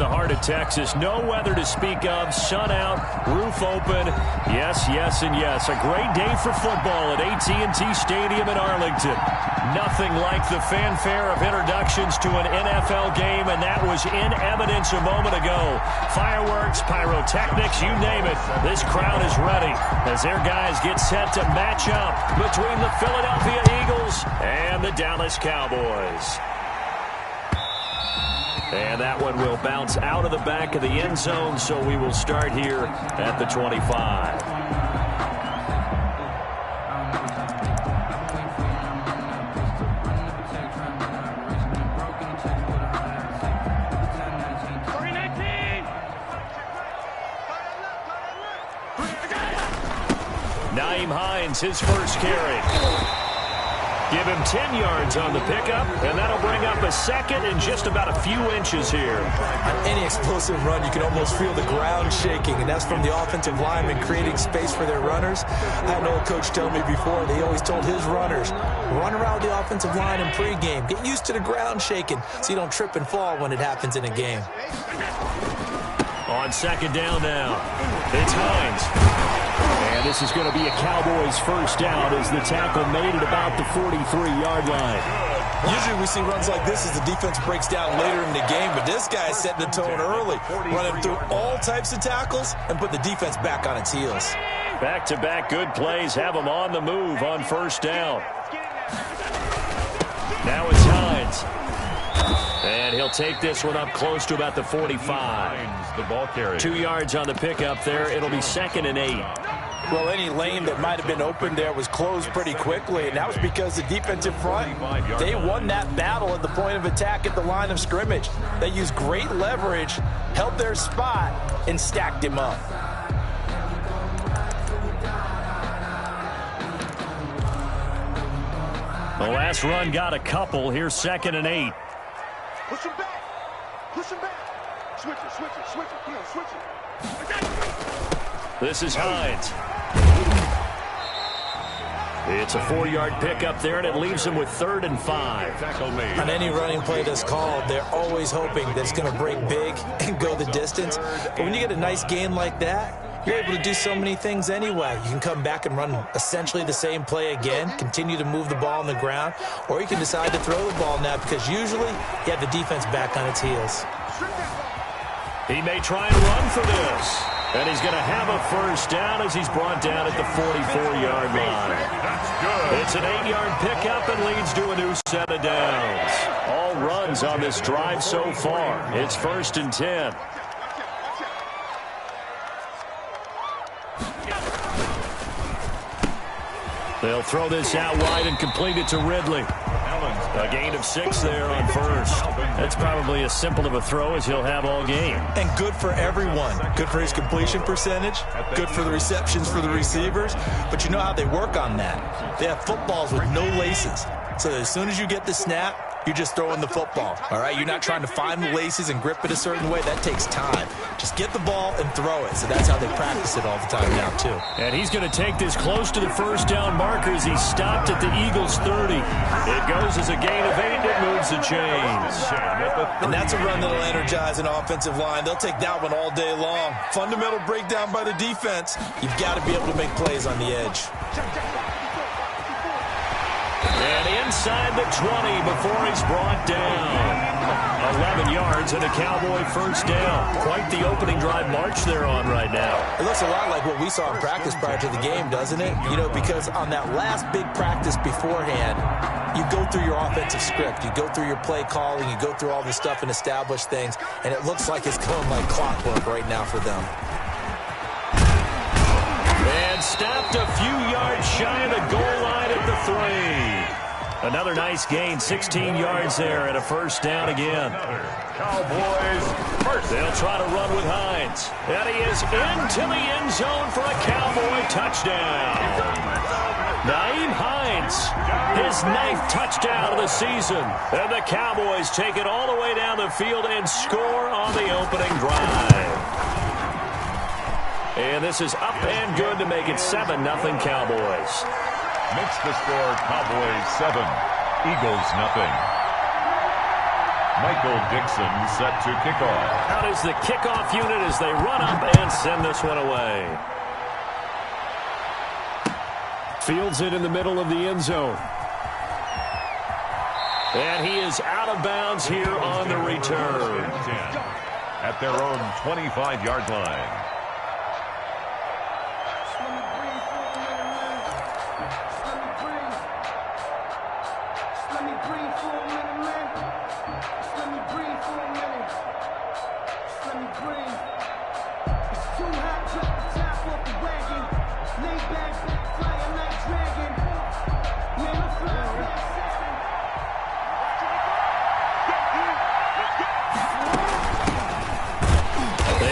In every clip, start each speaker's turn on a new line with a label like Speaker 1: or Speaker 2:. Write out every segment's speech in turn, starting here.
Speaker 1: the heart of Texas. No weather to speak of. Sun out, roof open. Yes, yes, and yes. A great day for football at AT&T Stadium in Arlington. Nothing like the fanfare of introductions to an NFL game, and that was in evidence a moment ago. Fireworks, pyrotechnics, you name it. This crowd is ready as their guys get set to match up between the Philadelphia Eagles and the Dallas Cowboys. And that one will bounce out of the back of the end zone, so we will start here at the 25. Nyheim Hines, his first carry. Give him 10 yards on the pickup, and that'll bring up a second in just about a few inches here.
Speaker 2: On any explosive run, you can almost feel the ground shaking, and that's from the offensive linemen creating space for their runners. I had an old coach tell me before, they always told his runners, run around the offensive line in pregame. Get used to the ground shaking so you don't trip and fall when it happens in a game.
Speaker 1: On second down now, it's Hines. And this is going to be a Cowboys first down as the tackle made it about the 43-yard line.
Speaker 2: Usually we see runs like this as the defense breaks down later in the game, but this guy is setting the tone early, running through all types of tackles and put the defense back on its heels.
Speaker 1: Back-to-back good plays have them on the move on first down. Now it's Hines. And he'll take this one up close to about the 45.
Speaker 3: The ball carrier.
Speaker 1: 2 yards on the pickup there. It'll be 2nd and 8.
Speaker 2: Well, any lane that might have been open there was closed pretty quickly, and that was because the defensive front, they won that battle at the point of attack at the line of scrimmage. They used great leverage, held their spot, and stacked him up.
Speaker 1: The last run got a couple. Here's 2nd and 8.
Speaker 4: Push him back. Push him back. Switch it, switch it, switch it. Come on, switch it.
Speaker 1: This is Hines. It's a 4-yard pickup there, and it leaves him with 3rd and 5.
Speaker 2: On any running play that's called, they're always hoping that it's going to break big and go the distance. But when you get a nice gain like that, you're able to do so many things anyway. You can come back and run essentially the same play again, continue to move the ball on the ground, or you can decide to throw the ball now because usually you have the defense back on its heels.
Speaker 1: He may try and run for this. And he's going to have a first down as he's brought down at the 44-yard line. It's an 8-yard pickup and leads to a new set of downs. All runs on this drive so far. It's 1st and 10. They'll throw this out wide and complete it to Ridley. A gain of 6 there on first. That's probably as simple of a throw as he'll have all game.
Speaker 2: And good for everyone. Good for his completion percentage. Good for the receptions for the receivers. But you know how they work on that. They have footballs with no laces. So as soon as you get the snap, you're just throwing the football. All right, you're not trying to find the laces and grip it a certain way. That takes time. Just get the ball and throw it. So that's how they practice it all the time now, too.
Speaker 1: And he's going to take this close to the first down marker as he stopped at the Eagles' 30. It goes as a gain of 8. It moves the chains.
Speaker 2: And that's a run that'll energize an offensive line. They'll take that one all day long. Fundamental breakdown by the defense. You've got to be able to make plays on the edge.
Speaker 1: And inside the 20 before he's brought down. 11 yards and a Cowboy first down. Quite the opening drive march they're on right now.
Speaker 2: It looks a lot like what we saw in practice prior to the game, doesn't it? You know, because on that last big practice beforehand, you go through your offensive script. You go through your play calling. You go through all this stuff and establish things. And it looks like it's going like clockwork right now for them.
Speaker 1: And stopped a few yards shy of the goal line at the 3. Another nice gain, 16 yards there, and a first down again.
Speaker 3: Cowboys first.
Speaker 1: They'll try to run with Hines. And he is into the end zone for a Cowboy touchdown. Nyheim Hines, his 9th touchdown of the season. And the Cowboys take it all the way down the field and score on the opening drive. And this is up and good to make it 7-0 Cowboys.
Speaker 3: Makes the score Cowboys 7, Eagles 0. Michael Dixon set to kick off.
Speaker 1: Out is the kickoff unit as they run up and send this one away. Fields it in the middle of the end zone. And he is out of bounds here on the return.
Speaker 3: At their own 25-yard line.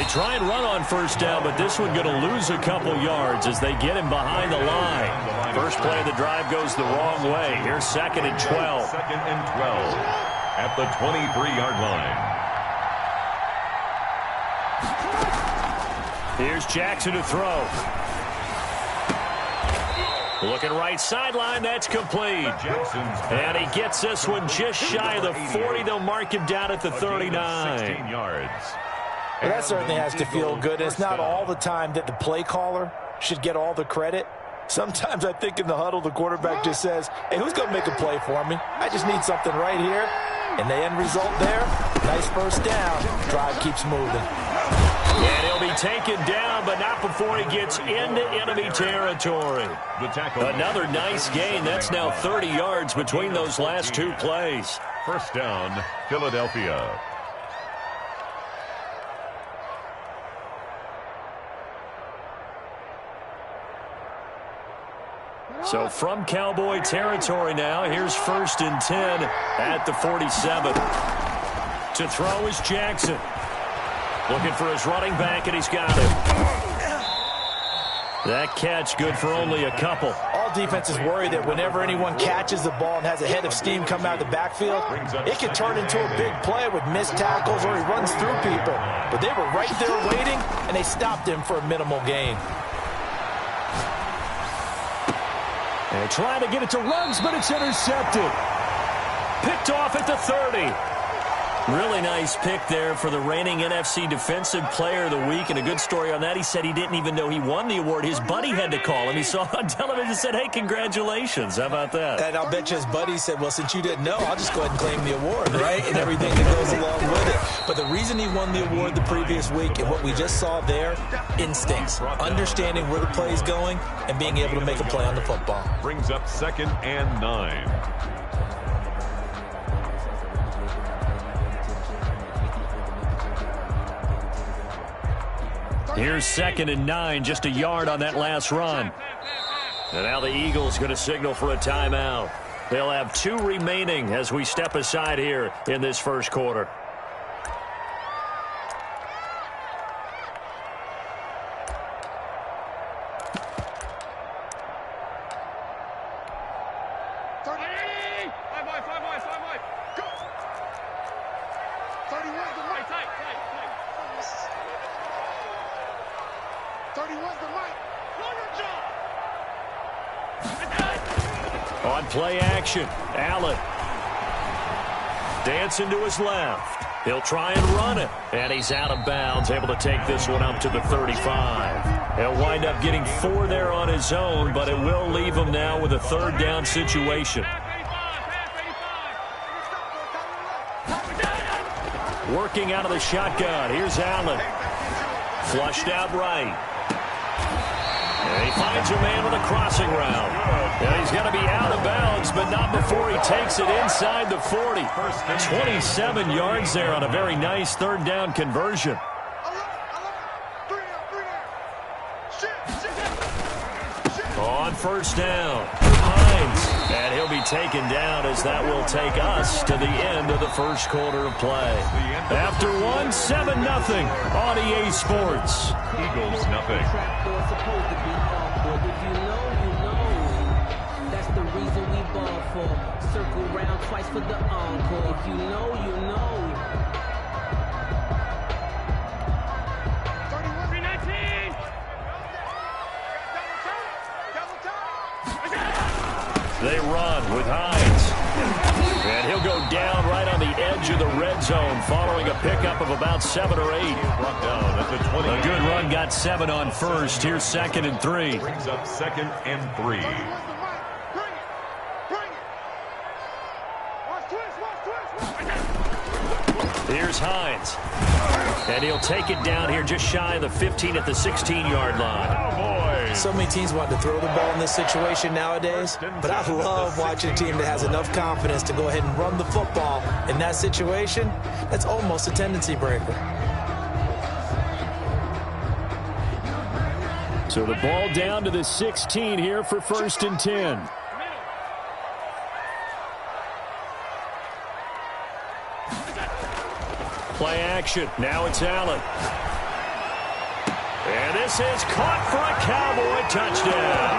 Speaker 1: Try and run on first down, but this one going to lose a couple yards as they get him behind the line. First play of the drive goes the wrong way. Here's 2nd and 12.
Speaker 3: 2nd and 12 at the 23-yard line.
Speaker 1: Here's Jackson to throw. Looking right sideline, that's complete. And he gets this one just shy of the 40. They'll mark him down at the 39.
Speaker 3: 16 yards.
Speaker 2: Well, that certainly has to feel good. It's not all the time that the play caller should get all the credit. Sometimes I think in the huddle, the quarterback just says, hey, who's going to make a play for me? I just need something right here. And the end result there, nice first down. Drive keeps moving.
Speaker 1: And he'll be taken down, but not before he gets into enemy territory. Another nice gain. That's now 30 yards between those last two plays.
Speaker 3: First down, Philadelphia.
Speaker 1: So from Cowboy territory now, here's 1st and 10 at the 47. To throw is Jackson. Looking for his running back, and he's got it. That catch good for only a couple.
Speaker 2: All defenses worry that whenever anyone catches the ball and has a head of steam come out of the backfield, it can turn into a big play with missed tackles or he runs through people. But they were right there waiting, and they stopped him for a minimal gain.
Speaker 1: And trying to get it to Ruggs, but it's intercepted. Picked off at the 30. Really nice pick there for the reigning NFC Defensive Player of the Week. And a good story on that, he said he didn't even know he won the award. His buddy had to call him. He saw on television and said, hey, congratulations. How about that?
Speaker 2: And I'll bet you his buddy said, well, since you didn't know, I'll just go ahead and claim the award, right? And everything that goes along with it. But the reason he won the award the previous week and what we just saw there, instincts, understanding where the play is going and being able to make a play on the football.
Speaker 3: Brings up 2nd and 9.
Speaker 1: Here's 2nd and 9, just a yard on that last run. And now the Eagles going to signal for a timeout. They'll have 2 remaining as we step aside here in this first quarter. On play action, Allen. Dancing to his left. He'll try and run it. And he's out of bounds, able to take this one up to the 35. He'll wind up getting 4 there on his own, but it will leave him now with a 3rd down situation. Working out of the shotgun. Here's Allen. Flushed out right. And he finds a man with a crossing route. And he's going to be out of bounds, but not before he takes it inside the 40. 27 yards there on a very nice 3rd down conversion. On first down, Hines. And he'll be taken down as that will take us to the end of the first quarter of play. After 7-0 on EA Sports.
Speaker 3: Eagles nothing.
Speaker 5: Circle round twice for the encore. If you know, you know.
Speaker 4: 319.
Speaker 1: They run with Hines. And he'll go down right on the edge edge of the red zone following a pickup of about 7 or 8.
Speaker 3: Brought down at the 20.
Speaker 1: A good run got 7 on first. Here's 2nd and 3.
Speaker 3: Brings up 2nd and 3.
Speaker 1: Here's Hines. And he'll take it down here just shy of the 15 at the 16-yard line.
Speaker 3: Cowboys.
Speaker 2: So many teams want to throw the ball in this situation nowadays, but I love watching a team that has enough confidence to go ahead and run the football in that situation. That's almost a tendency breaker.
Speaker 1: So the ball down to the 16 here for 1st and 10. Play action. Now it's Allen. And this is caught for a Cowboy touchdown.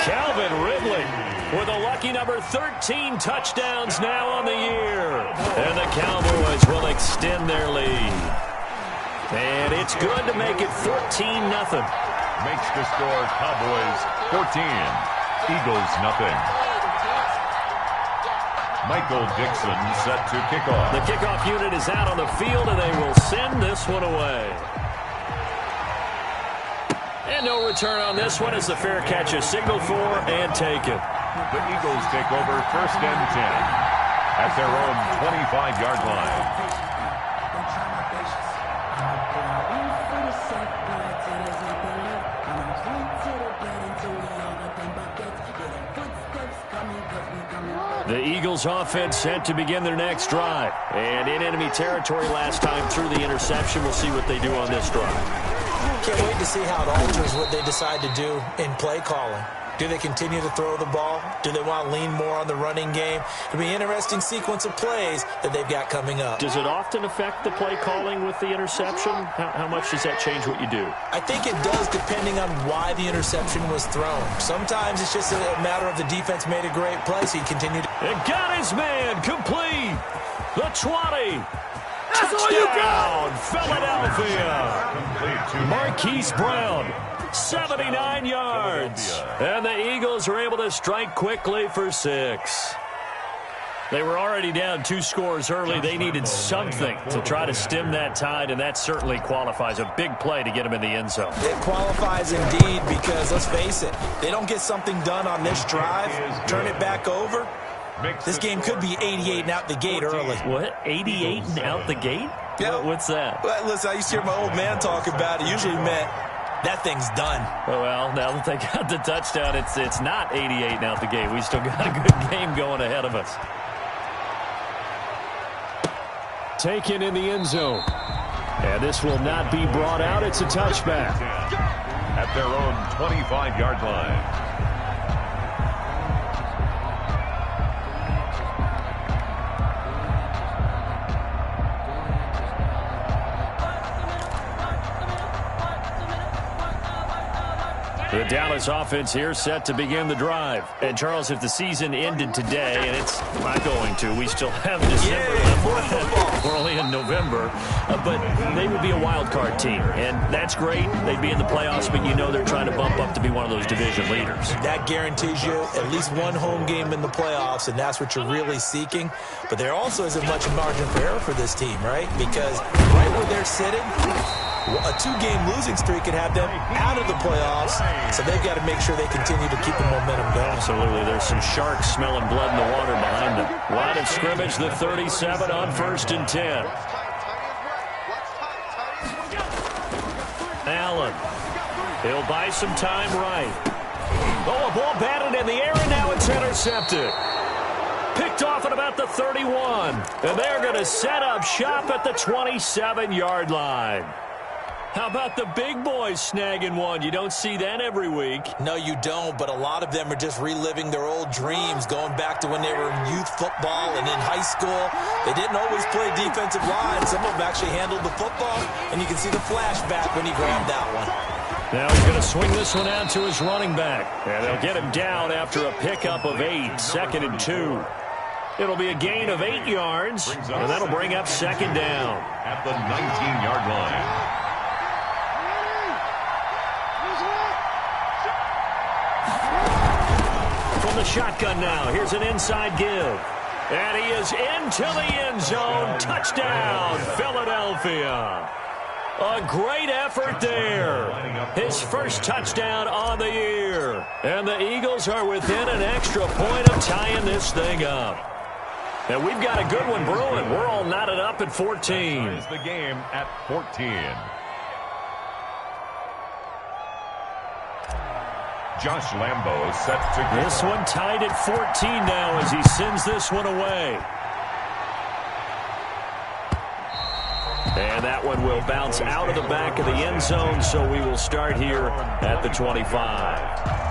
Speaker 1: Calvin Ridley with a lucky number 13 touchdowns now on the year. And the Cowboys will extend their lead. And it's good to make it 14-0.
Speaker 3: Makes the score Cowboys 14. Eagles nothing. Michael Dixon set to kick off.
Speaker 1: The kickoff unit is out on the field, and they will send this one away. And no return on this one as the fair catch is signaled for and taken.
Speaker 3: The Eagles take over 1st and 10 at their own 25-yard line.
Speaker 1: The Eagles offense set to begin their next drive. And in enemy territory last time through the interception. We'll see what they do on this drive.
Speaker 2: Can't wait to see how it alters what they decide to do in play calling. Do they continue to throw the ball? Do they want to lean more on the running game? It'll be an interesting sequence of plays that they've got coming up.
Speaker 1: Does it often affect the play calling with the interception? How much does that change what you do?
Speaker 2: I think it does depending on why the interception was thrown. Sometimes it's just a matter of the defense made a great play, so he continued.
Speaker 1: And got his man complete. The 20.
Speaker 2: That's all you got.
Speaker 1: Philadelphia. Marquise Brown. 79 yards. And the Eagles are able to strike quickly for 6. They were already down 2 scores early. They needed something to try to stem that tide, and that certainly qualifies. A big play to get them in the end zone.
Speaker 2: It qualifies indeed because, let's face it, they don't get something done on this drive, turn it back over. This game could be 88 and out the gate early.
Speaker 1: What? 88 and out the gate?
Speaker 2: Yeah.
Speaker 1: What's that?
Speaker 2: Well, listen, I used to hear my old man talk about it. Usually meant that thing's done.
Speaker 1: Well, now that they got the touchdown, it's not 88 and out the gate. We still got a good game going ahead of us. Taken in the end zone. And this will not be brought out. It's a touchback.
Speaker 3: At their own 25-yard line.
Speaker 1: The Dallas offense here set to begin the drive. And, Charles, if the season ended today, and it's not going to, we still have December left. We're only in November. But they would be a wild card team. And that's great. They'd be in the playoffs, but you know they're trying to bump up to be one of those division leaders.
Speaker 2: That guarantees you at least one home game in the playoffs, and that's what you're really seeking. But there also isn't much margin for error for this team, right? Because right where they're sitting, a 2-game losing streak could have them out of the playoffs, so they've got to make sure they continue to keep the momentum going.
Speaker 1: Absolutely. There's some sharks smelling blood in the water behind them. Line of scrimmage, the 37 on 1st and 10. Allen. He'll buy some time right. Oh, a ball batted in the air, and now it's intercepted. Picked off at about the 31. And they're going to set up shop at the 27-yard line. How about the big boys snagging one? You don't see that every week.
Speaker 2: No, you don't, but a lot of them are just reliving their old dreams, going back to when they were in youth football and in high school. They didn't always play defensive line. Some of them actually handled the football, and you can see the flashback when he grabbed that one.
Speaker 1: Now he's going to swing this one out to his running back. And they'll get him down after a pickup of 8, 2nd and 2. It'll be a gain of 8 yards, and that'll bring up 2nd down.
Speaker 3: At the 19-yard line.
Speaker 1: From the shotgun now, here's an inside give. And he is into the end zone. Touchdown, Philadelphia. A great effort there. His first touchdown on the year. And the Eagles are within an extra point of tying this thing up. And we've got a good one brewing. We're all knotted up at 14.
Speaker 3: Is the game at 14. Josh Lambo is set to go.
Speaker 1: This one tied at 14 now as he sends this one away. And that one will bounce out of the back of the end zone, so we will start here at the 25.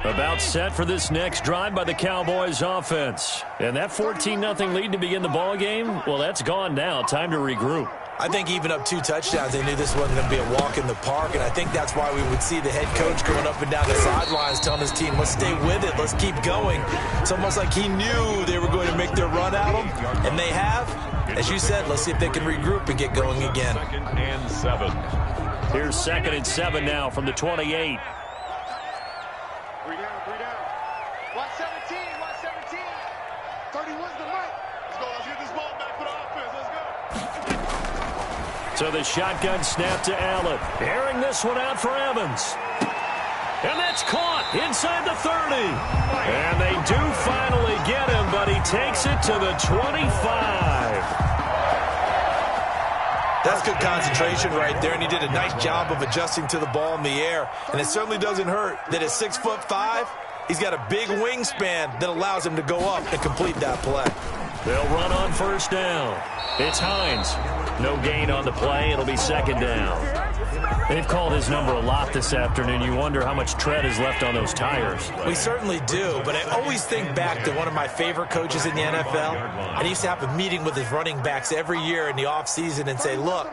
Speaker 1: About set for this next drive by the Cowboys offense. And that 14-0 lead to begin the ball game, well, that's gone now. Time to regroup.
Speaker 2: I think even up 2 touchdowns, they knew this wasn't going to be a walk in the park, and I think that's why we would see the head coach going up and down the sidelines telling his team, let's stay with it, let's keep going. It's almost like he knew they were going to make their run at him, and they have. As you said, let's see if they can regroup and get going again.
Speaker 3: 2nd and 7.
Speaker 1: Here's 2nd and 7 now from the 28.
Speaker 4: 3 down, 3 down. Watch 17, watch 17. 31's the mic. Let's go, let's get this ball back for the offense. Let's go.
Speaker 1: So the shotgun snap to Allen. Airing this one out for Evans. And that's caught inside the 30. And they do finally get him, but he takes it to the 25.
Speaker 2: That's good concentration right there, and he did a nice job of adjusting to the ball in the air. And it certainly doesn't hurt that at 6'5", he's got a big wingspan that allows him to go up and complete that play.
Speaker 1: They'll run on first down. It's Hines. No gain on the play. It'll be 2nd down. They've called his number a lot this afternoon. You wonder how much tread is left on those tires.
Speaker 2: We certainly do, but I always think back to one of my favorite coaches in the NFL. And he used to have a meeting with his running backs every year in the offseason and say, look,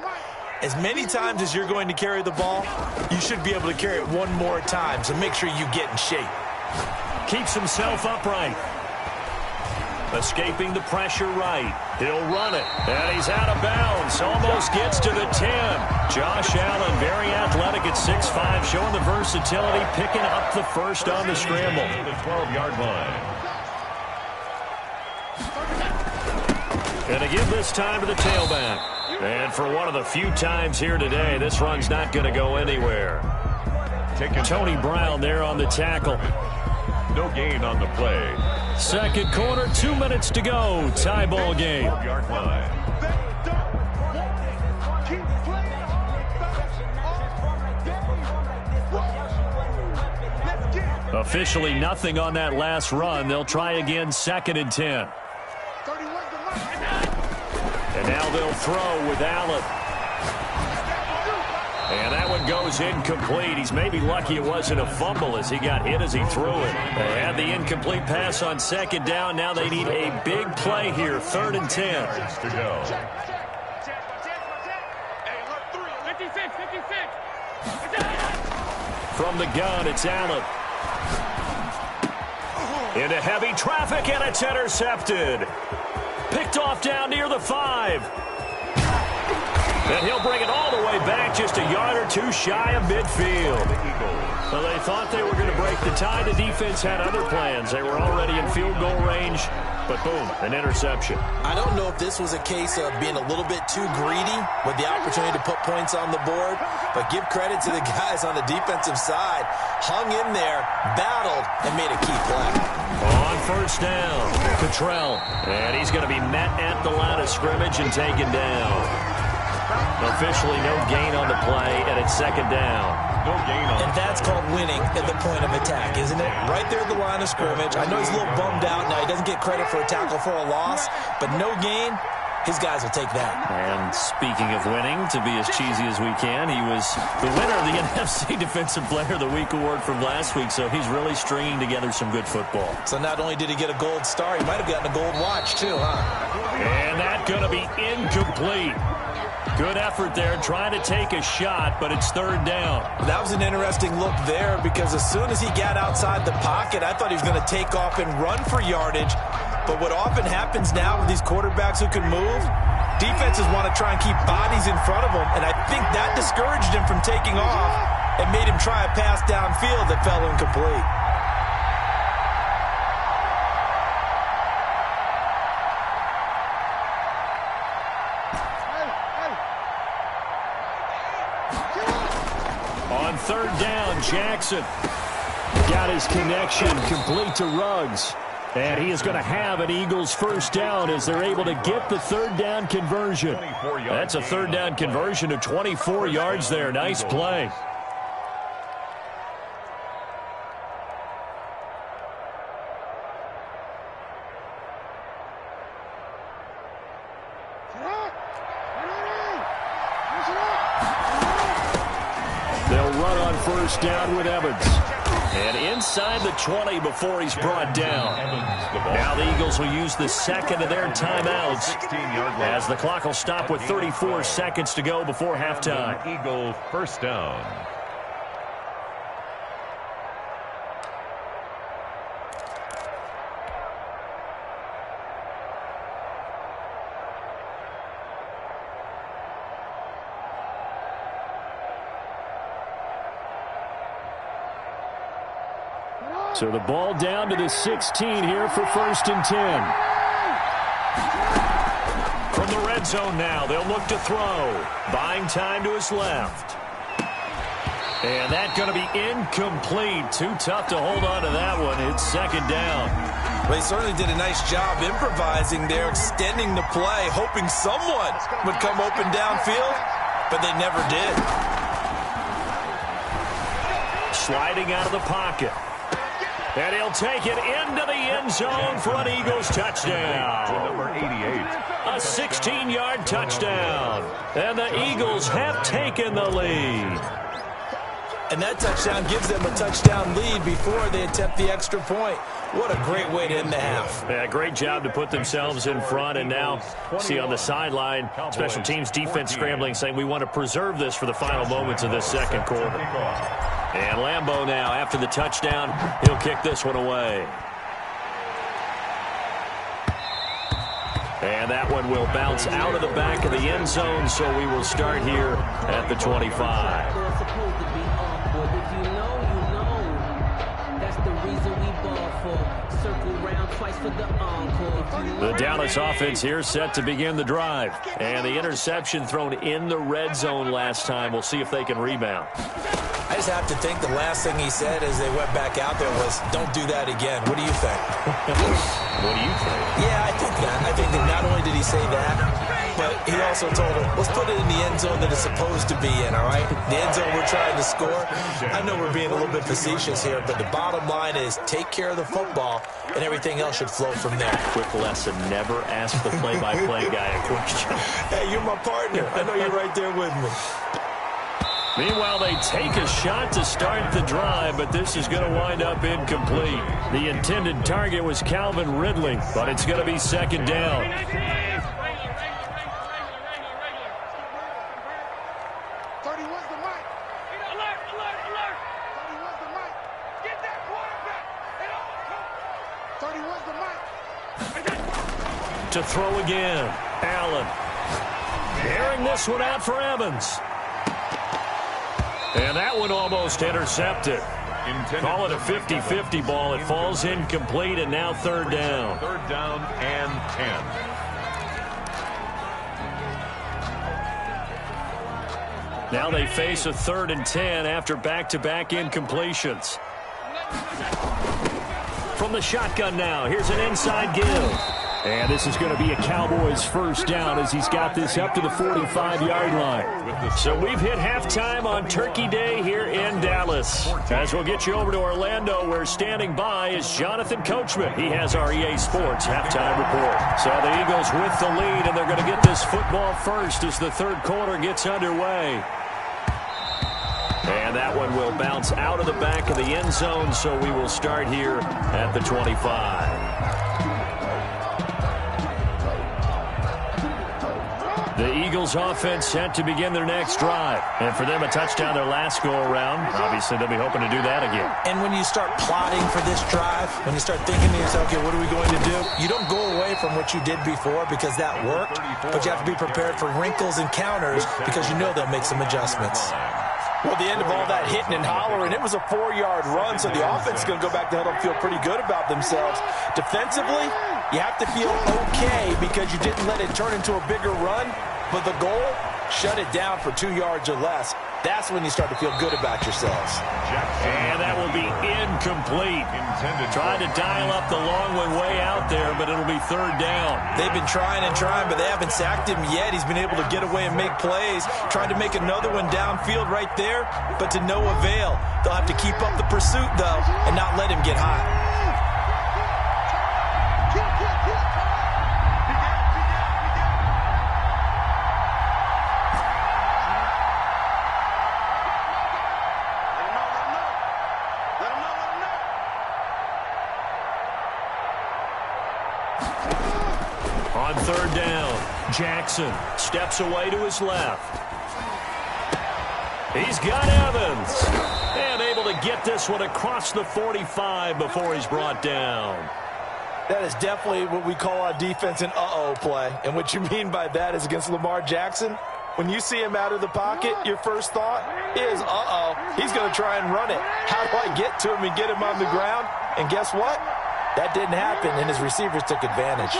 Speaker 2: as many times as you're going to carry the ball, you should be able to carry it one more time, so make sure you get in shape.
Speaker 1: Keeps himself upright. Escaping the pressure right. He'll run it. And he's out of bounds. Almost gets to the 10. Josh Allen, very athletic at 6'5", showing the versatility, picking up the first on the scramble.
Speaker 3: The 12-yard line.
Speaker 1: And to give this time to the tailback. And for one of the few times here today, this run's not going to go anywhere. Tony Brown there on the tackle.
Speaker 3: No gain on the play.
Speaker 1: Second quarter, 2 minutes to go. Tie ball game.
Speaker 3: 12-yard line.
Speaker 1: Officially nothing on that last run. They'll try again, 2nd and 10. And now they'll throw with Allen. And that one goes incomplete. He's maybe lucky it wasn't a fumble as he got hit as he threw it. They had the incomplete pass on 2nd down. Now they need a big play here, 3rd and 10.
Speaker 3: To go.
Speaker 1: From the gun, it's Allen. Into heavy traffic, and it's intercepted. Picked off down near the 5. And he'll bring it all the way back, just a yard or 2 shy of midfield. So they thought they were going to break the tie. The defense had other plans. They were already in field goal range, but boom, an interception.
Speaker 2: I don't know if this was a case of being a little bit too greedy with the opportunity to put points on the board, but give credit to the guys on the defensive side. Hung in there, battled, and made a key play.
Speaker 1: On first down, Cottrell. And he's going to be met at the line of scrimmage and taken down. Officially no gain on the play, and it's 2nd down.
Speaker 3: No gain on
Speaker 2: And that's called winning at the point of attack, isn't it? Right there at the line of scrimmage. I know he's a little bummed out now. He doesn't get credit for a tackle for a loss, but no gain, his guys will take that.
Speaker 1: And speaking of winning, to be as cheesy as we can, he was the winner of the NFC Defensive Player of the Week award from last week, so he's really stringing together some good football.
Speaker 2: So not only did he get a gold star, he might have gotten a gold watch too, huh?
Speaker 1: And that's going to be incomplete. Good effort there, trying to take a shot, but it's 3rd down.
Speaker 2: That was an interesting look there because as soon as he got outside the pocket, I thought he was going to take off and run for yardage. But what often happens now with these quarterbacks who can move, Defenses want to try and keep bodies in front of them, and I think that discouraged him from taking off and made him try a pass downfield that fell incomplete.
Speaker 1: On third down, Jackson got his connection complete to Ruggs. And he is going to have an Eagles first down as they're able to get the third down conversion. That's a third down conversion of 24 yards there. Nice play. They'll run on first down with Evans. And inside the 20 before he's brought down. Now the Eagles will use the second of their timeouts as the clock will stop with 34 seconds to go before halftime.
Speaker 3: Eagle first down.
Speaker 1: So the ball down to the 16 here for first and 10. From the red zone now, they'll look to throw. Buying time to his left. And that's going to be incomplete. Too tough to hold on to that one. It's second down.
Speaker 2: Well, he certainly did a nice job improvising there, extending the play, hoping someone would come open downfield, but they never did.
Speaker 1: Sliding out of the pocket. And he'll take it into the end zone for an Eagles touchdown.
Speaker 3: Number 88.
Speaker 1: A 16-yard touchdown. And the Eagles have taken the lead.
Speaker 2: And that touchdown gives them a touchdown lead before they attempt the extra point. What a great way to end the half.
Speaker 1: Yeah, great job to put themselves in front. And now, see on the sideline, special teams defense scrambling, saying we want to preserve this for the final moments of this second quarter. And Lambeau now, after the touchdown, he'll kick this one away. And that one will bounce out of the back of the end zone, so we will start here at the 25. The Dallas offense here set to begin the drive. And the interception thrown in the red zone last time. We'll see if they can rebound.
Speaker 2: I just have to think the last thing he said as they went back out there was, don't do that again. What do you think?
Speaker 1: What do you think?
Speaker 2: Yeah, I think that. I think that not only did he say that, but he also told him, let's put it in the end zone that it's supposed to be in, all right? The end zone we're trying to score. I know we're being a little bit facetious here, but the bottom line is take care of the football, and everything else should flow from there.
Speaker 1: Quick lesson, never ask the play-by-play guy a question.
Speaker 2: Hey, you're my partner. I know you're right there with me.
Speaker 1: Meanwhile, they take a shot to start the drive, but this is going to wind up incomplete. The intended target was Calvin Ridley, but it's going to be second down. To throw again. Allen. Airing this one out for Evans. And that one almost intercepted. Call it a 50-50 ball. It falls incomplete, and now third down.
Speaker 3: Third down and 10.
Speaker 1: Now they face a 3rd and 10 after back-to-back incompletions. From the shotgun now, here's an inside give. And this is going to be a Cowboys first down as he's got this up to the 45-yard line. So we've hit halftime on Turkey Day here in Dallas. As we'll get you over to Orlando, where standing by is Jonathan Coachman. He has our EA Sports halftime report. So the Eagles with the lead, and they're going to get this football first as the third quarter gets underway. And that one will bounce out of the back of the end zone, so we will start here at the 25. The Eagles offense set to begin their next drive. And for them, a touchdown their last go-around. Obviously, they'll be hoping to do that again.
Speaker 2: And when you start plotting for this drive, when you start thinking to yourself, okay, what are we going to do? You don't go away from what you did before because that worked, but you have to be prepared for wrinkles and counters because you know they'll make some adjustments.
Speaker 6: Well, the end of all that hitting and hollering, it was a 4-yard run, so the offense is going to go back to huddle and feel pretty good about themselves. Defensively, you have to feel okay because you didn't let it turn into a bigger run, but the goal, shut it down for 2 yards or less. That's when you start to feel good about yourselves.
Speaker 1: And that will be incomplete. Trying to dial up the long one way out there, but it'll be third down.
Speaker 2: They've been trying and trying, but they haven't sacked him yet. He's been able to get away and make plays. Tried to make another one downfield right there, but to no avail. They'll have to keep up the pursuit, though, and not let him get hot.
Speaker 1: On third down, Jackson steps away to his left. He's got Evans. And able to get this one across the 45 before he's brought down.
Speaker 6: That is definitely what we call on defense an uh-oh play. And what you mean by that is against Lamar Jackson, when you see him out of the pocket, your first thought is, uh-oh, he's going to try and run it. How do I get to him and get him on the ground? And guess what? That didn't happen, and his receivers took advantage.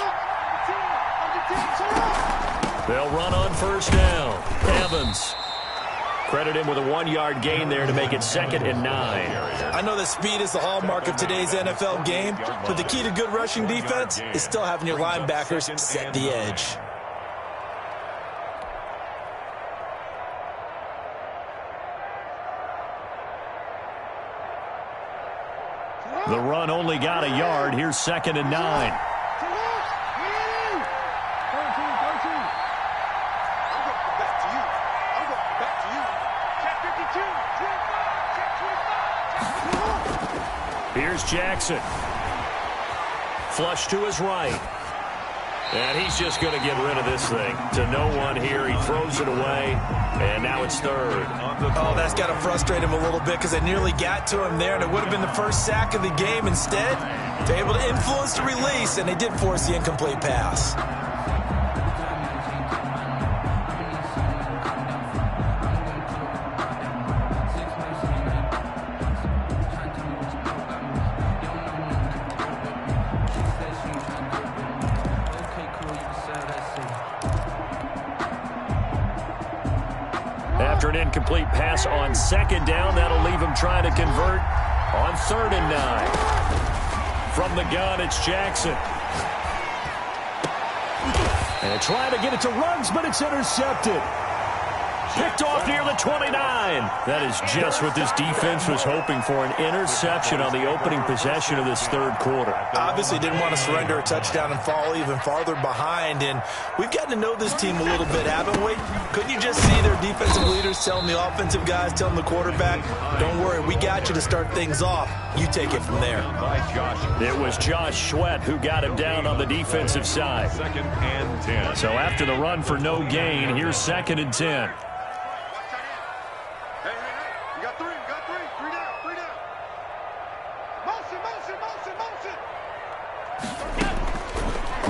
Speaker 1: They'll run on first down. Evans. Credit him with a 1-yard gain there to make it 2nd and 9.
Speaker 2: I know that speed is the hallmark of today's NFL game, but the key to good rushing defense is still having your linebackers set the edge.
Speaker 1: The run only got a yard. Here's 2nd and 9. Here's Jackson. Flush to his right. And he's just going to get rid of this thing. To no one here. He throws it away. And now it's third.
Speaker 2: Oh, that's got to frustrate him a little bit because they nearly got to him there, and it would have been the first sack of the game. Instead, they're able to influence the release, and they did force the incomplete pass.
Speaker 1: After an incomplete pass on 2nd down, that'll leave him trying to convert on 3rd and 9. From the gun, it's Jackson. And trying to get it to Ruggs, but it's intercepted. Picked off near the 29. That is just what this defense was hoping for, an interception on the opening possession of this third quarter.
Speaker 2: Obviously didn't want to surrender a touchdown and fall even farther behind, and we've gotten to know this team a little bit, haven't we? Couldn't you just see their defensive leaders telling the offensive guys, telling the quarterback, don't worry, we got you to start things off. You take it from there.
Speaker 1: It was Josh Sweat who got him down on the defensive side.
Speaker 3: 2nd and 10.
Speaker 1: So after the run for no gain, here's 2nd and 10.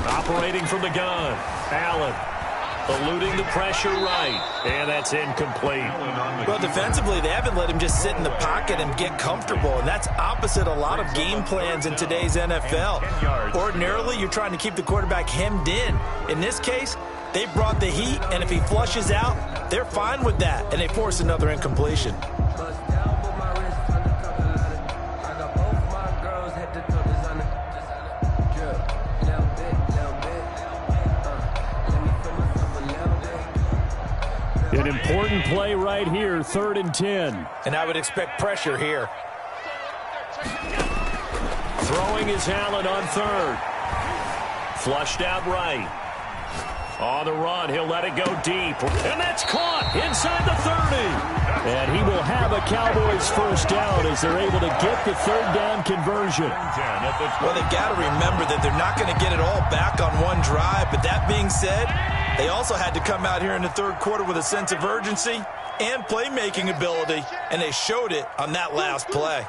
Speaker 1: Operating from the gun, Allen eluding the pressure right, and that's incomplete.
Speaker 2: Well, defensively, they haven't let him just sit in the pocket and get comfortable, and that's opposite a lot of game plans in today's NFL. Ordinarily, you're trying to keep the quarterback hemmed in. In this case, they brought the heat, and if he flushes out, they're fine with that, and they force another incompletion.
Speaker 1: An important play right here, 3rd and 10.
Speaker 2: And I would expect pressure here.
Speaker 1: Throwing is Allen on 3rd. Flushed out right. On the run, he'll let it go deep. And that's caught inside the 30. And he will have a Cowboys first down as they're able to get the 3rd down conversion.
Speaker 2: Well, they've got to remember that they're not going to get it all back on one drive. But that being said, They also had to come out here in the third quarter with a sense of urgency and playmaking ability, and they showed it on that last play.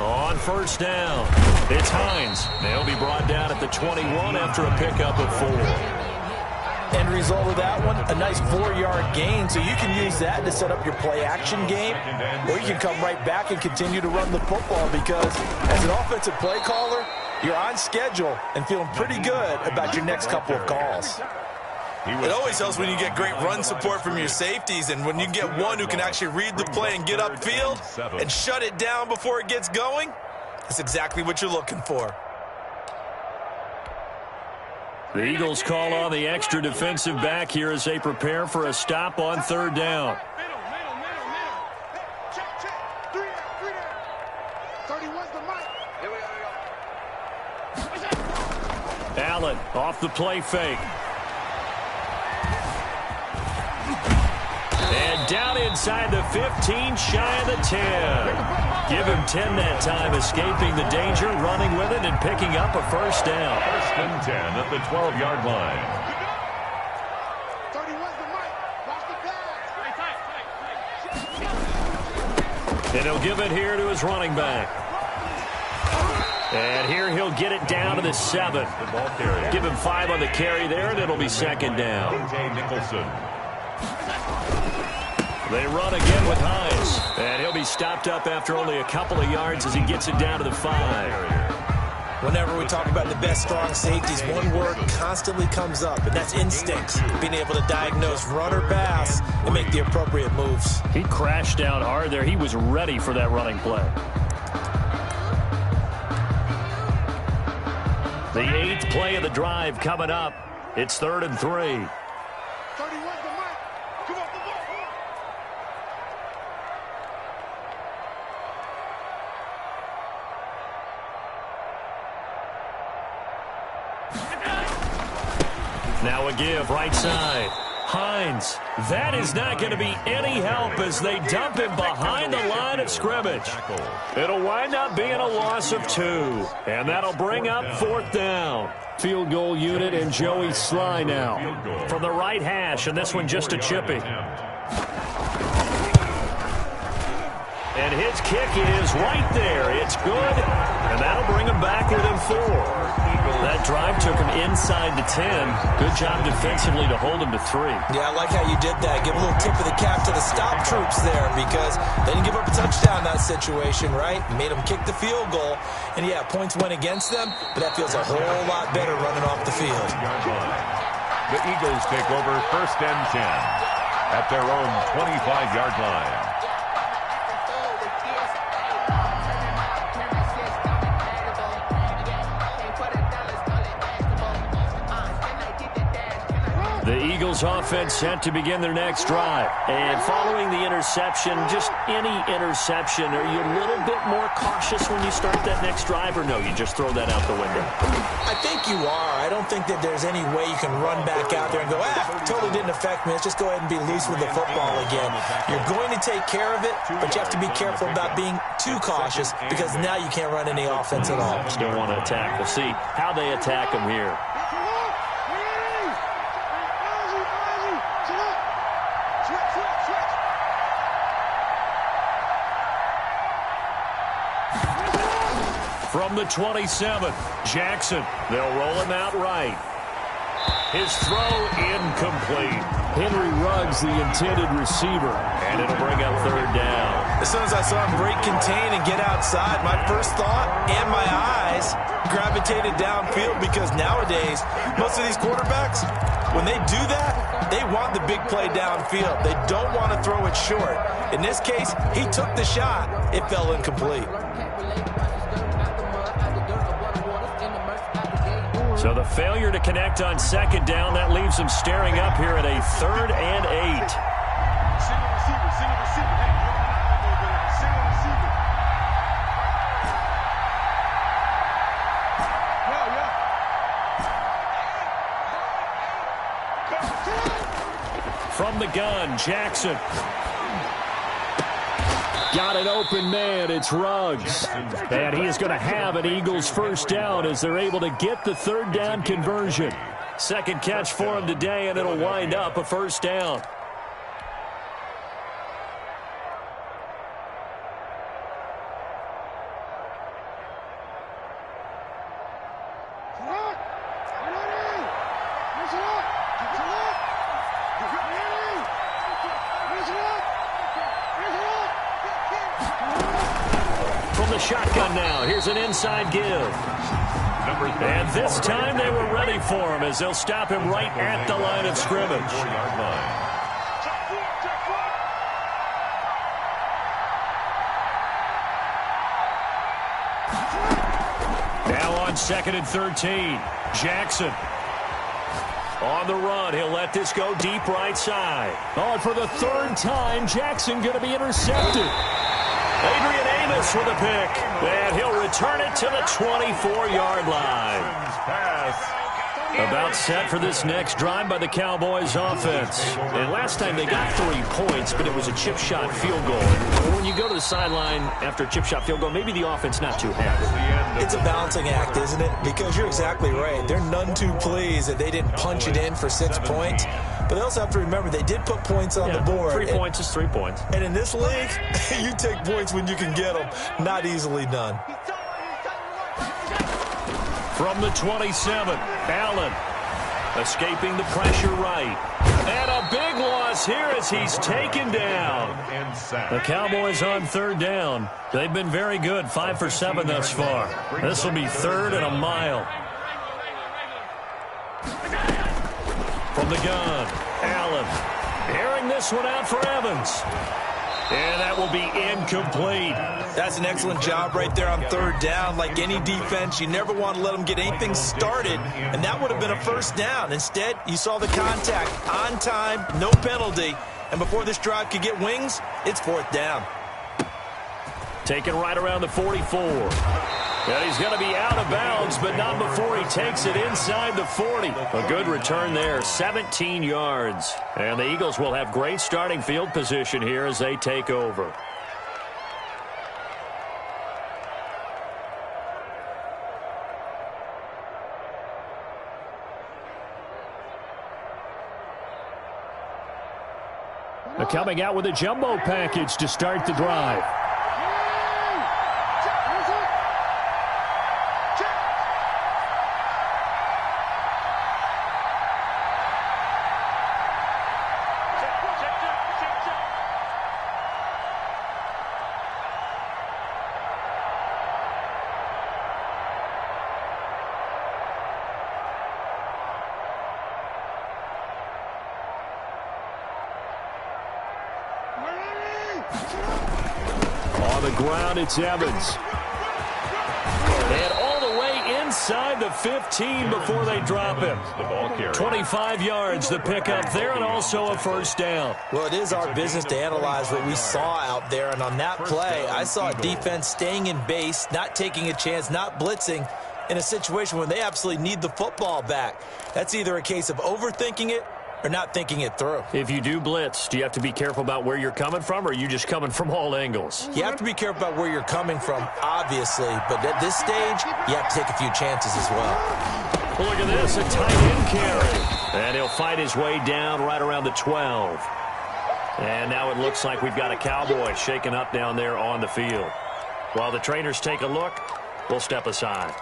Speaker 1: On first down, it's Hines. They'll be brought down at the 21 after a pickup of 4.
Speaker 6: End result of that one, a nice 4-yard gain, so you can use that to set up your play-action game, or you can come right back and continue to run the football because as an offensive play caller, you're on schedule and feeling pretty good about your next couple of calls.
Speaker 2: It always helps when you get great run support from your safeties, and when you get one who can actually read the play and get upfield and shut it down before it gets going, that's exactly what you're looking for.
Speaker 1: The Eagles call on the extra defensive back here as they prepare for a stop on third down. Allen off the play fake. And down inside the 15, shy of the 10. Give him 10 that time, escaping the danger, running with it, and picking up a first down.
Speaker 3: First and 10 at the 12-yard line.
Speaker 4: 31's the mic. Watch the pass.
Speaker 1: And he'll give it here to his running back. And here he'll get it down to the 7. Give him 5 on the carry there, and it'll be second down.
Speaker 3: Nicholson.
Speaker 1: They run again with Hines. And he'll be stopped up after only a couple of yards as he gets it down to the 5.
Speaker 6: Whenever we talk about the best strong safeties, one word constantly comes up, and that's instincts. Being able to diagnose run or pass and make the appropriate moves.
Speaker 1: He crashed down hard there. He was ready for that running play. The 8th play of the drive coming up. It's 3rd and 3.
Speaker 4: 31's the mic. Come on, come on.
Speaker 1: Now a give, right side. Hines. That is not going to be any help as they dump him behind the line of scrimmage. It'll wind up being a loss of 2. And that'll bring up 4th down. Field goal unit and Joey Sly now. From the right hash, and this one just a chippy. And his kick is right there. It's good. And that'll bring him back within 4. That drive took him inside the 10. Good job defensively to hold him to 3.
Speaker 6: Yeah, I like how you did that. Give a little tip of the cap to the stop troops there because they didn't give up a touchdown in that situation, right? Made them kick the field goal. And, yeah, points went against them, but that feels a whole lot better running off the field.
Speaker 3: The Eagles take over first and 10 at their own 25-yard line.
Speaker 1: The Eagles offense set to begin their next drive. And following the interception, just any interception, are you a little bit more cautious when you start that next drive, or no, you just throw that out the window?
Speaker 6: I think you are. I don't think that there's any way you can run back out there and go, totally didn't affect me. Let's just go ahead and be loose with the football again. You're going to take care of it, but you have to be careful about being too cautious because now you can't run any offense at all.
Speaker 1: Just don't want to attack. We'll see how they attack them here. From the 27, Jackson. They'll roll him out right. His throw incomplete. Henry Ruggs, the intended receiver, and it'll bring up 3rd down.
Speaker 6: As soon as I saw him break contain and get outside, my first thought and my eyes gravitated downfield because nowadays, most of these quarterbacks, when they do that, they want the big play downfield. They don't want to throw it short. In this case, he took the shot. It fell incomplete.
Speaker 1: So the failure to connect on 2nd down, that leaves him staring up here at a 3rd and 8.
Speaker 4: Single receiver, single receiver. Hey, you're on an island over there. Single receiver.
Speaker 1: From the gun, Jackson. Got an open man. It's Ruggs. And he is going to have an Eagles first down as they're able to get the third down conversion. Second catch for him today, and it'll wind up a first down. Shotgun now. Here's an inside give. And this time they were ready for him as they'll stop him right at the line of scrimmage. Now on 2nd and 13. Jackson. On the run, he'll let this go deep right side. Oh, and for the third time, Jackson going to be intercepted. Adrian Amos with a pick, and he'll return it to the 24-yard line. About set for this next drive by the Cowboys offense. And last time they got 3 points, but it was a chip shot field goal. And when you go to the sideline after a chip shot field goal, maybe the offense not too happy.
Speaker 2: It's a balancing act, isn't it? Because you're exactly right. They're none too pleased that they didn't punch it in for 6 points. But they also have to remember they did put points on the board.
Speaker 1: 3 points is 3 points.
Speaker 2: And in this league, you take points when you can get them. Not easily done.
Speaker 1: From the 27, Allen escaping the pressure right. And a big loss here as he's taken down. The Cowboys on third down. They've been very good, 5 for 7 thus far. This will be 3rd and a mile. From the gun, Allen airing this one out for Evans. And that will be incomplete.
Speaker 2: That's an excellent job right there on third down. Like any defense, you never want to let them get anything started, and that would have been a first down. Instead, you saw the contact on time, no penalty, and before this drive could get wings, it's 4th down.
Speaker 1: Taken right around the 44. And he's going to be out of bounds, but not before he takes it inside the 40. A good return there, 17 yards. And the Eagles will have great starting field position here as they take over. They're coming out with a jumbo package to start the drive. On the ground, it's Evans. And all the way inside the 15 before they drop him. 25 yards, the pickup there, and also a first down.
Speaker 2: Well, it is our business to analyze what we saw out there, and on that play, I saw a defense staying in base, not taking a chance, not blitzing in a situation where they absolutely need the football back. That's either a case of overthinking it or not thinking it through.
Speaker 1: If you do blitz, do you have to be careful about where you're coming from, or are you just coming from all angles?
Speaker 2: You have to be careful about where you're coming from, obviously, but at this stage, you have to take a few chances as well.
Speaker 1: Well, look at this, a tight end carry. And he'll fight his way down right around the 12. And now it looks like we've got a Cowboy shaken up down there on the field. While the trainers take a look, we'll step aside.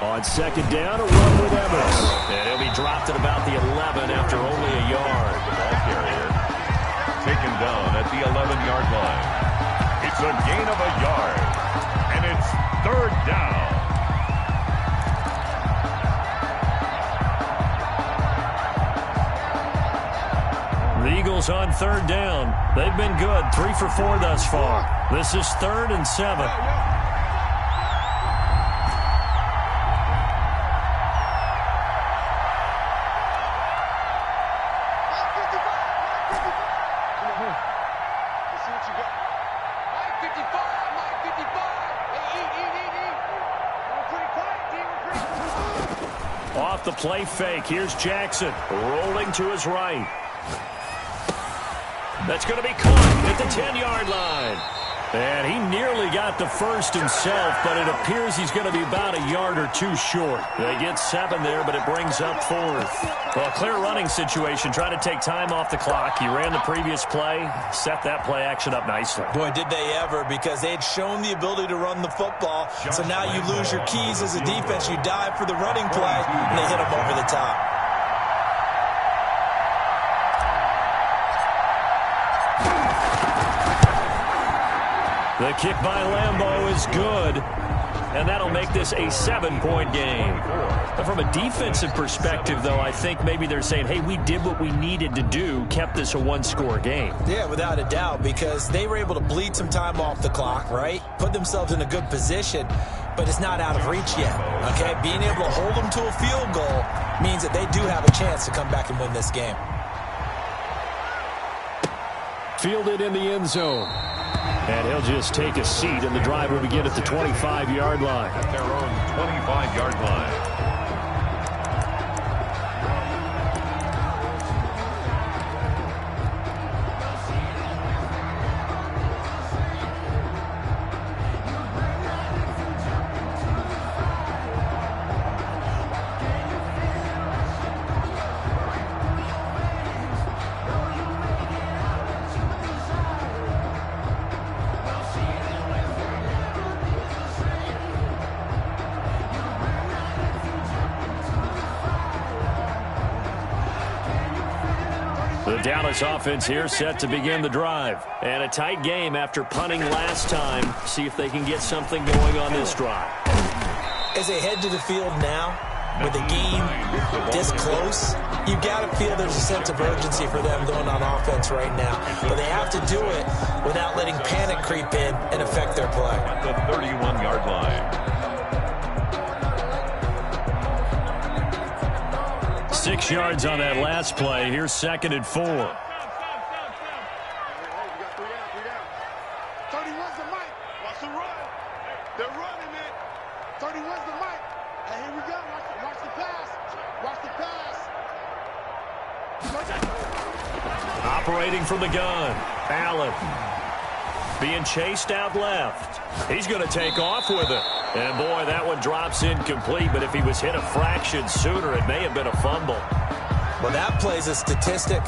Speaker 1: On second down, a run with Evans. And he'll be dropped at about the 11 after only a yard.
Speaker 3: The ball carrier taken down at the 11-yard line. It's a gain of a yard, and it's 3rd down.
Speaker 1: The Eagles on 3rd down. They've been good, 3 for 4 thus far. This is 3rd and 7. Off the play fake. Here's Jackson rolling to his right. That's going to be caught at the 10-yard line. And he nearly got the first himself, but it appears he's going to be about a yard or two short. They get 7 there, but it brings up 4th. Well, clear running situation, trying to take time off the clock. He ran the previous play, set that play action up nicely.
Speaker 2: Boy, did they ever, because they had shown the ability to run the football. So now you lose your keys as a defense. You dive for the running play, and they hit him over the top.
Speaker 1: The kick by Lambeau is good, and that'll make this a 7-point game. But from a defensive perspective, though, I think maybe they're saying, hey, we did what we needed to do, kept this a 1-score game.
Speaker 2: Yeah, without a doubt, because they were able to bleed some time off the clock, right? Put themselves in a good position, but it's not out of reach yet, okay? Being able to hold them to a field goal means that they do have a chance to come back and win this game.
Speaker 1: Fielded in the end zone. And he'll just take a seat, and the drive will begin at the 25-yard line.
Speaker 3: At their own 25-yard line.
Speaker 1: The Dallas offense here set to begin the drive. And a tight game after punting last time. See if they can get something going on this drive.
Speaker 2: As they head to the field now, with the game this close, you've got to feel there's a sense of urgency for them going on offense right now. But they have to do it without letting panic creep in and affect their play.
Speaker 3: At the 31-yard line.
Speaker 1: 6 yards on that last play. Here's 2nd and 4.
Speaker 4: Hey, you got 3 down. 31's the mic. Watch the run. They're running it. 31's the mic. And here we go. Watch the pass. Watch the pass.
Speaker 1: Operating from the gun. Allen. Being chased out left. He's going to take off with it. And, boy, that one drops incomplete. But if he was hit a fraction sooner, it may have been a fumble.
Speaker 2: Well, that plays a statistic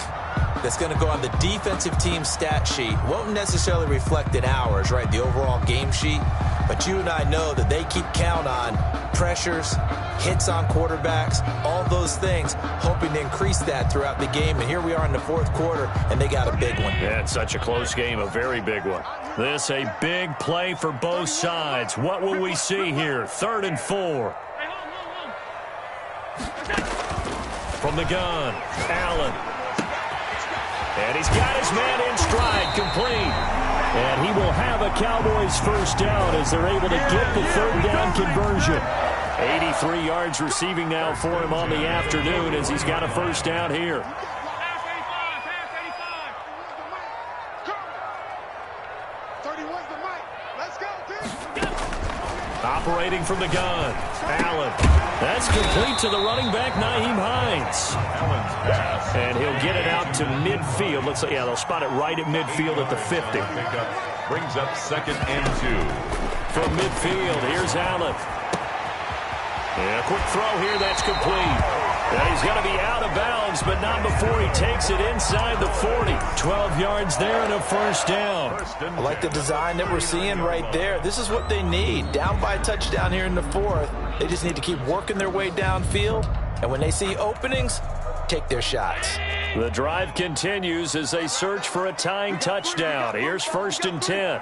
Speaker 2: that's going to go on the defensive team stat sheet. Won't necessarily reflect in ours, right, the overall game sheet. But you and I know that they keep count on pressures, hits on quarterbacks, all those things, hoping to increase that throughout the game. And here we are in the 4th quarter, and they got a big one.
Speaker 1: Yeah, it's such a close game, a very big one. This a big play for both sides. What will we see here? 3rd and 4. From the gun, Allen. And he's got his man in stride, complete. And he will have a Cowboys first down as they're able to get the 3rd down conversion. 83 yards receiving now for him on the afternoon as he's got a first down here. Operating from the gun, Allen. That's complete to the running back, Nyheim Hines.
Speaker 3: Allen's pass.
Speaker 1: And he'll get it out to midfield. Looks like, yeah, they'll spot it right at midfield at the 50.
Speaker 3: Brings up 2nd and 2.
Speaker 1: From midfield, here's Allen. And a quick throw here, that's complete. And he's going to be out of bounds, but not before he takes it inside the 40. 12 yards there and a first down.
Speaker 6: I like the design that we're seeing right there. This is what they need. Down by a touchdown here in the 4th. They just need to keep working their way downfield. And when they see openings, take their shots.
Speaker 1: The drive continues as they search for a tying touchdown. Here's 1st and 10.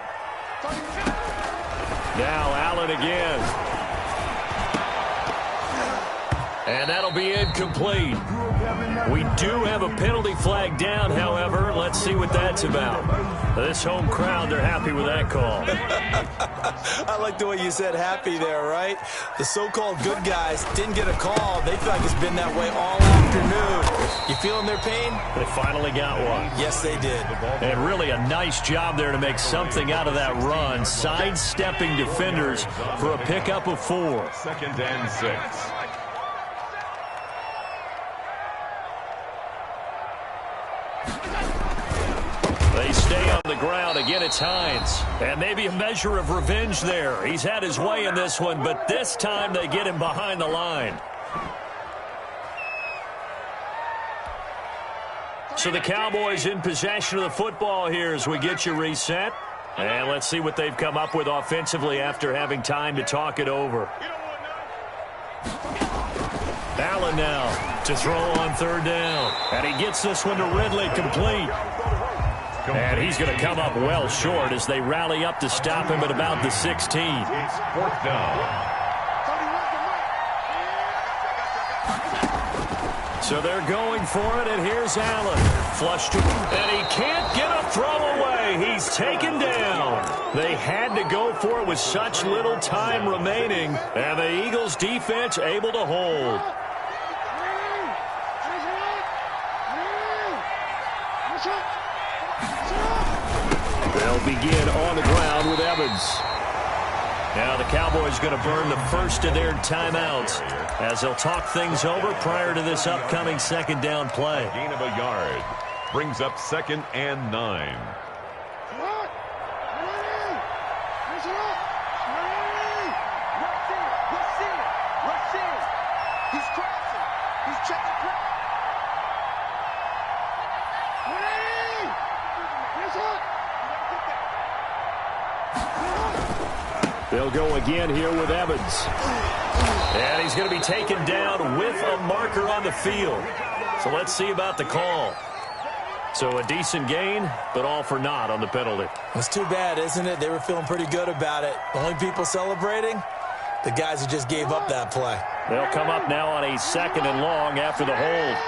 Speaker 1: Now Allen again. And that'll be incomplete. We do have a penalty flag down, however. Let's see what that's about. This home crowd, they're happy with that call.
Speaker 2: I like the way you said happy there, right? The so-called good guys didn't get a call. They feel like it's been that way all afternoon. You feeling their pain?
Speaker 1: They finally got one.
Speaker 2: Yes, they did.
Speaker 1: And really a nice job there to make something out of that run, sidestepping defenders for a pickup of 4.
Speaker 3: 2nd and 6.
Speaker 1: They stay on the ground. Again, it's Hines. And maybe a measure of revenge there. He's had his way in this one, but this time they get him behind the line. So the Cowboys in possession of the football here as we get you reset. And let's see what they've come up with offensively after having time to talk it over. Allen now to throw on 3rd down. And he gets this one to Ridley complete. And he's going to come up well short as they rally up to stop him at about the 16.
Speaker 3: It's 4th down.
Speaker 1: So they're going for it, and here's Allen. Flushed, and he can't get a throw away. He's taken down. They had to go for it with such little time remaining, and the Eagles defense able to hold. They'll begin on the ground with Evans. Now the Cowboys going to burn the first of their timeouts as they'll talk things over prior to this upcoming 2nd down play.
Speaker 3: Gain of a yard. Brings up 2nd and 9.
Speaker 1: They'll go again here with Evans. And he's going to be taken down with a marker on the field. So let's see about the call. So a decent gain, but all for naught on the penalty.
Speaker 2: It's too bad, isn't it? They were feeling pretty good about it. The only people celebrating, the guys who just gave up that play.
Speaker 1: They'll come up now on a 2nd and long after the hold.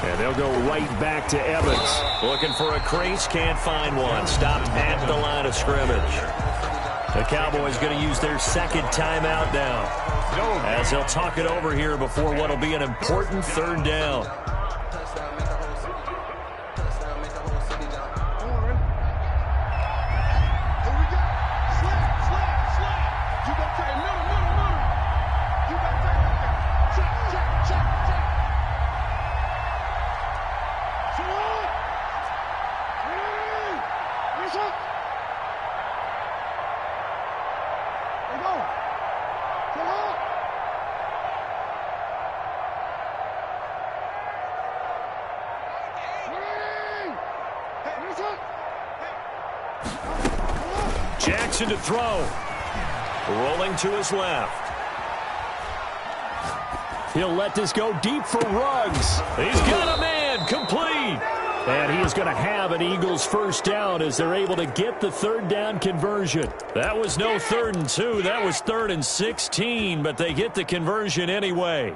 Speaker 1: And they'll go right back to Evans. Looking for a crease, can't find one. Stopped at the line of scrimmage. The Cowboys going to use their 2nd timeout now, as they'll talk it over here before what will be an important 3rd down. Jackson to throw. Rolling to his left. He'll let this go deep for Ruggs. He's got a man. Complete. And he is going to have an Eagles 1st down as they're able to get the 3rd down conversion. That was no 3rd and 2. That was 3rd and 16, but they get the conversion anyway.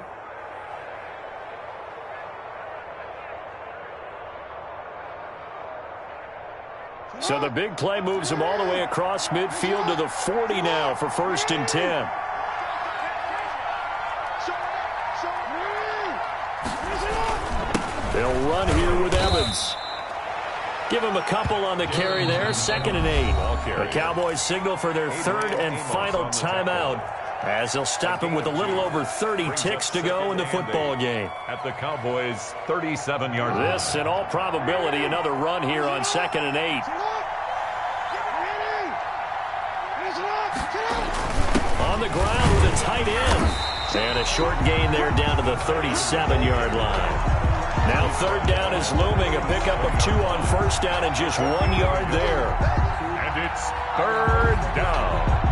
Speaker 1: So the big play moves them all the way across midfield to the 40 now for 1st and 10. They'll run here with Evans. Give him a couple on the carry there. 2nd and 8. The Cowboys signal for their 3rd and final timeout as they'll stop him with a little over 30 ticks to go in the football game.
Speaker 3: At the Cowboys' 37-yard line.
Speaker 1: This, in all probability, another run here on 2nd and 8. On the ground with a tight end. And a short gain there down to the 37-yard line. Now 3rd down is looming. A pickup of 2 on 1st down and just 1 yard there.
Speaker 3: And it's 3rd down.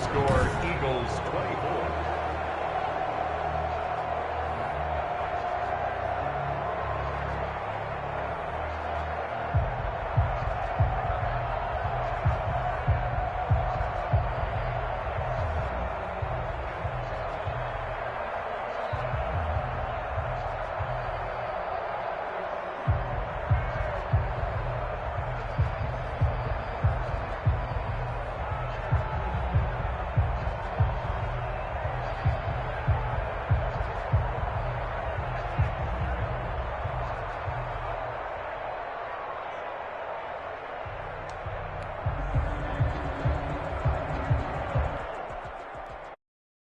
Speaker 3: score, Eagles 24.